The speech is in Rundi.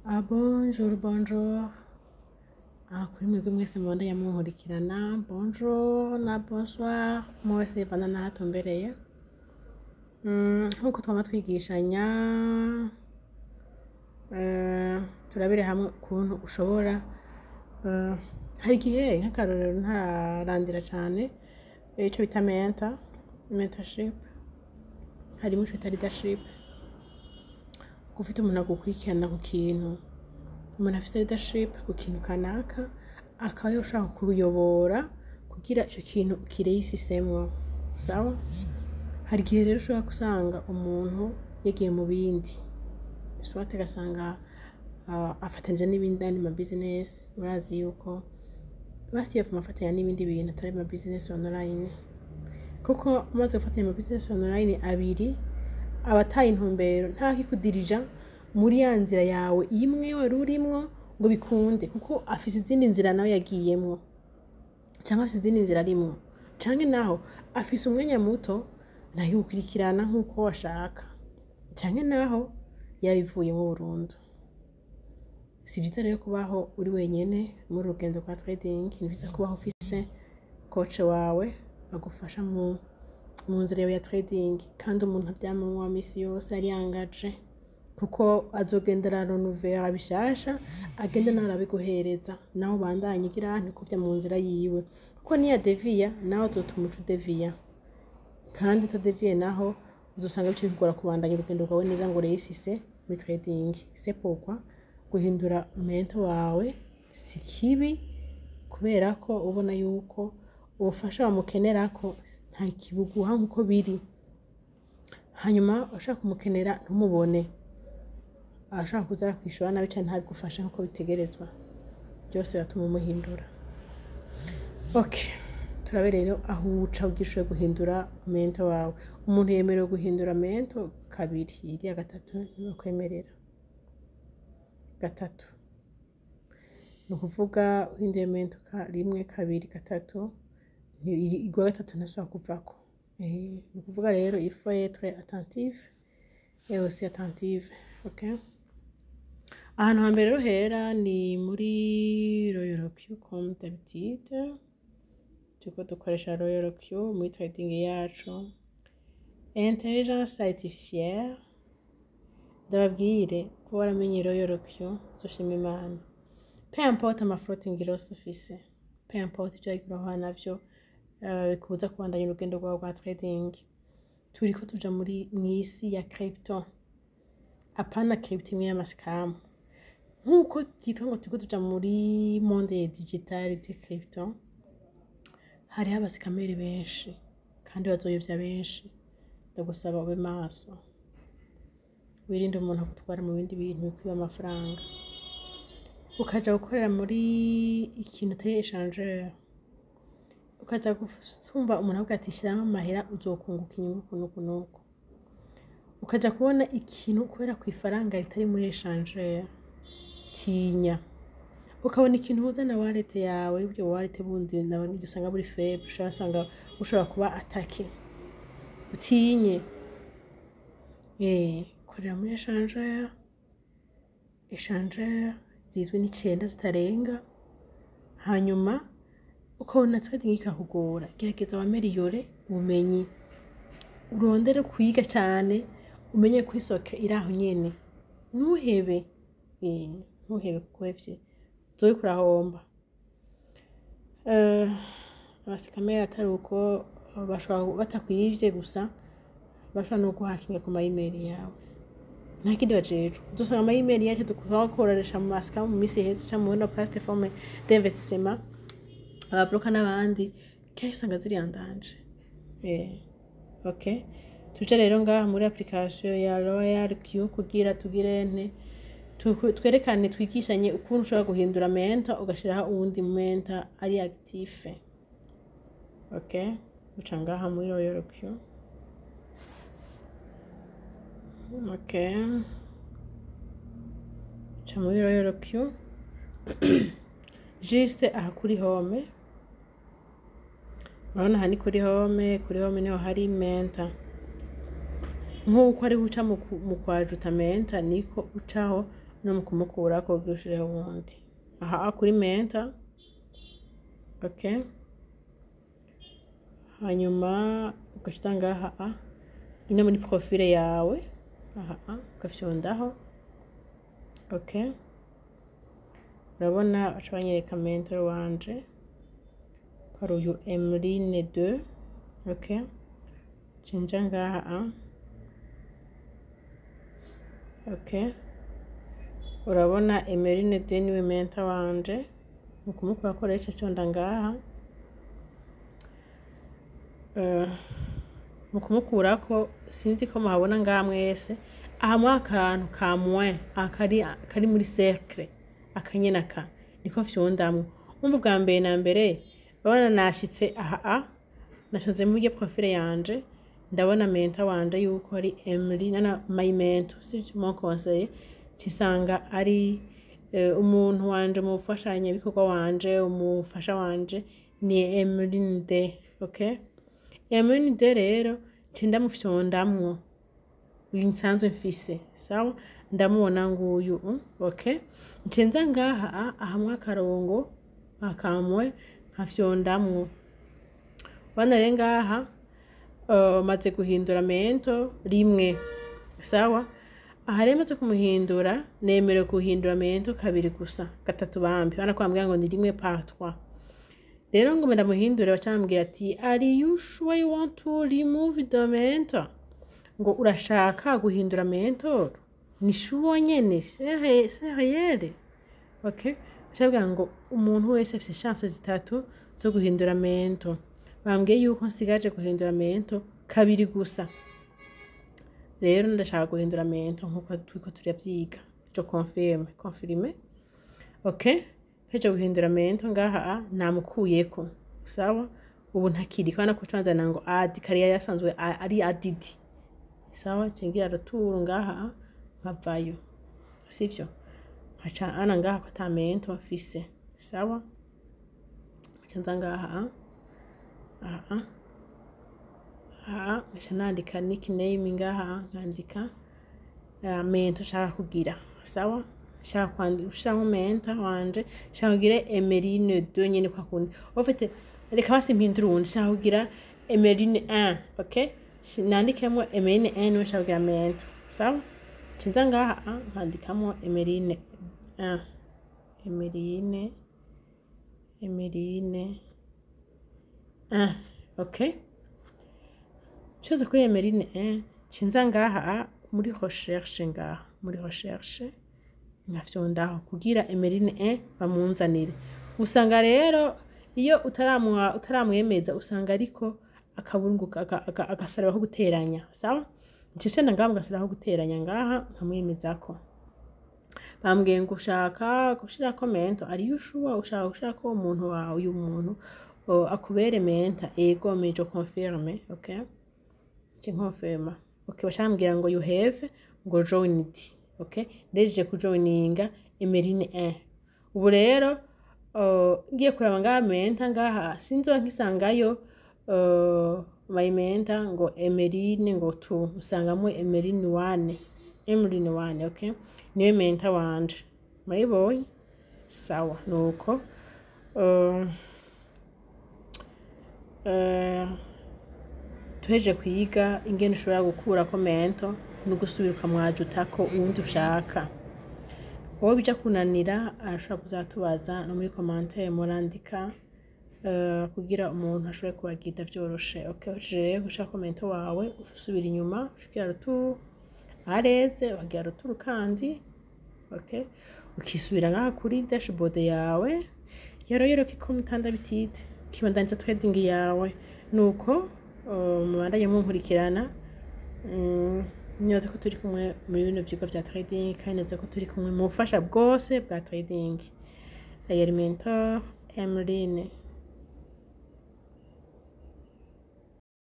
Bonjour, bonjour. Kuri mwebwe mwese mubandanya munkurikirana. Bonjour na bonsoir. Mwese bana nahatumbereye. Nkuko twama twigishanya, turabire hamwe ukuntu ushobora hari igihe nk'akarorero ntarandira cane ico bita mentorship, harimo ico bita leadership. Gufite umuntu agukurikirana ku kintu, umuntu afite leadership ku kintu kanaka akaba yoshaka kuyobora kugira ico kintu kireyisisemwo, sawa? Hari igihe rero ushobora gusanga umuntu yagiye mu bindi, swate ugasanga afatanyije n'ibindi andi ma business. Urazi yuko basiye afatanya n'ibindi bintu atari ma business online, kuko umaze gufatanya ama business online abiri abataye intumbero nta kikudirija muri ya nzira yawe imwe wari urimwo ngo bikunde, kuko afise izindi nzira nawe yagiyemwo, cyangwa afise izindi nzira arimwo, canke naho afise umwanya muto ntayukurikirana nkuko washaka, canke naho yabivuyemo burundu. Si vyiza rero kubaho uri wenyene muri urugendo rwa trading, ni vyiza kubaho ufise coach wawe agufasha mu nzira yawe ya trading, kandi umuntu avyamamwo wa misi yose ari yangaje, kuko azogendera renouveler bishasha, agende nawe arabiguhereza, nawe ubandanye ugira ntikuvya mu nzira yiwe, kuko niya deviya nawe azotuma uca udeviya, kandi utadeviye naho uzosanga bice bigora kubandanya urugendo rwawe neza ngo ureisise muri trading. C'est pourquoi guhindura mentor wawe si kibi, kubera ko ubona yuko ubufasha bamukenerako nta kibuguha nkuko biri. Hanyuma ushaka kumukenera ntumubone, ashaka kuza kwishura nabi cyane ntabigufasha nkuko bitegerezwa, byose batuma umuhindura. Okay, turabe rero aho uca ugishoboye guhindura mentor wawe. Umuntu yemerewe guhindura mentor kabiri, iriya gatatu ntibakwemerera. Gatatu ni ukuvuga uhinduye mentor rimwe, kabiri, gatatu, igwa gatatu ntashobora kuvako. Ni ukuvuga rero il faut être attentif et aussi attentive. Okay, ahantu hambere rero hera ni muri Royal Q comme d'habitude. Turiko dukoresha Royal Q muri trading yacu. Intelligence artificielle, ndababwire ko waramenye Royal Q zoshima Imana. Peu importe ama floating loss ufise, peu importe ivyo ariko urahura navyo bikubuza kubandanya urugendo rwawe rwa trading. Turiko tuja mw'isi ya crypto, apana crypto imwe y'amascam. Nkuko twitwa ngo turiko tuja muri monde digital de crypto, hariho abascameri benshi kandi bazoyovya benshi. Ndagusaba ube maso, wirinde umuntu akutwara mu bindi bintu bikwiba amafaranga, ukaja gukorera muri ikintu atari échangeur, ukaja gusumba umuntu avuga ati shiramo amahera uzokunguka inyungu kunuko, ukaja kubona ikintu kubera ku ifaranga ritari muri échangeur. Tinya, ukabona ikintu uza na wallet yawe, ibyo wallet bundi nabandi usanga buri faible, ushobora kuba attaqué. Utinye, korera muri échangeur zizwi n'icenda zitarenga. Hanyuma ukabona trading ikakugora, gerageza wameliyore ubumenyi, urondere kwiga cyane, umenye kwisoka iraho nyene, ntuhebe kuko ivyo uzoye kurahomba. Abasikamera atari uko bashobora batakwivye gusa, bashobora no guhakinga ku ma email yawe, nta kindi bajejwe. Uzosanga ama email yacu dukoresha mu mascam mu misi heza cyangwa mu plateforme d'investissement, ababloka n'abandi kenshi usanga ziri andanje. Okay, tuje rero ngaha muri application ya Royal Q kugira tugire twerekane twigishanye ukuntu ushobora guhindura mentor ugashiraho uwundi mentor ari active. Okay, uca ngaha muri Royal Q. Okay, uca muri Royal Q juste aha kuri home. Urabona hani kuri home niho hari mentor. Nkuko ari uca mu kwajuta mentor niko ucaho no mu kumukurako ugushireho ubundi aha kuri menta. Okay, hanyuma ugashita ngaha ino muri profile yawe aha ugafyondaho. Okay, urabona baca banyereka mentor wanje hari uyu Emeline 2. Okay, cinja ngaha. Okay, urabona Emeline 2 niwe mentor wanje mu kumukora koresha conda ngaha mu kumukurako. Sinzi ko muhabona ngaha mwese aha mwakantu ka moins kari muri cercle akanyena ka niko fyondamwe. Umva bwa mbere na mbere urabona nashitse aha nashoze muri profile yanje ndabona mentor wanje yuko ari Emeline na my mentor sivyo mon conseiller cisanga ari umuntu wanje mu bufashanya bikorwa wanje umufasha wanje ni Emeline de. Okay, Emeline de rero ndamufyondamwo uyu nsanzwe mfise sawa ndamubona nguyu. Okay, ncenza ngaha ahamwe akarongo akamwe nkafyondamwo. Bana rero ngaha maze guhindura mento rimwe sawa. Aha rero maze kumuhindura nemere guhindura mento kabiri gusa gatatu bambi bana kwambwira ngo ni rimwe par 3. Rero ngo ndamuhindure bacambwira ati are you sure you want to remove the mentor, ngo urashaka guhindura mentor ni sure nyene c'est. Okay, bacambwira ngo umuntu wese afite chance zitatu zo guhindura mentor. Bambwiye yuko nsigaje guhindura mentor kabiri gusa. Rero ndashaka guhindura mentor nkuko twiko turabyiga cyo confirme. Okay, heje guhindura mentor ngaha namukuyeko sawa. Ubu ntakiri kana kucanzana ngo add kariya yasanzwe ari added sawa. Cengira retour ngaha nkavayo sivyo haca ana ngaha ko ta mentor mfise sawa. Canza ngaha ngaca nandika nickname ngaha nkandika mentor shaka kugira sawa. Shaka kwandika mentor wanje shaka kugira Emeline 2 nyene kwa kundi ofete reka basi mpindura undi shaka kugira Emeline 1. Okay, nandikemo Emeline 1 niwe shaka kugira mentor sawa. Cinza ngaha nkandikamo Emeline 1 Emeline. Okay, choza kuri Emeline cinza ngaha muri recherche ngaha muri recherche nkafyondaho kugira Emeline bamunzanire. Usanga rero iyo utaramwemeza usanga ariko akaburungu agasara aho guteranya sawa. Ncishenda ngaha mugasara aho guteranya ngaha nkamwemezako. Bambwiye ngo ushaka gushira comment ari yushuwa ushaka gushaka umuntu wawe uyu muntu akubere mentor ego mejo confirme. Okay, confirma. Okay, bashambwira ngo you have ngo joined. Okay, ndeje kujoininga Emeline 1. Ubu rero ngiye kuraba ngaha mentor ngaha sinzo nkisangayo my mentor ngo Emeline ngo 2 usangamo Emeline 1. Okay, niwe mentor wanje my boy sawa. Nuko tweje kwiga ingene ushobora gukura ko mentor no gusubira ukamwajutako uwundi ushaka. Wowe bija kunanira arashobora kuzatubaza no muri commentaire murandika kugira umuntu ashobore kubagida vyoroshe. Okay, rero gushaka comment wawe usubira inyuma ushikira rutu areze wagira rutu kandi. Okay, ukisubira ngaha kuri dashboard yawe yero kikomutanda bitite kibandanza trading yawe. Nuko mubandanye munkurikirana nyoze ko turi kumwe mu bintu by'iko bya trading kandi nyoze ko turi kumwe mu bufasha bwose bwa trading. Mentor Emeline.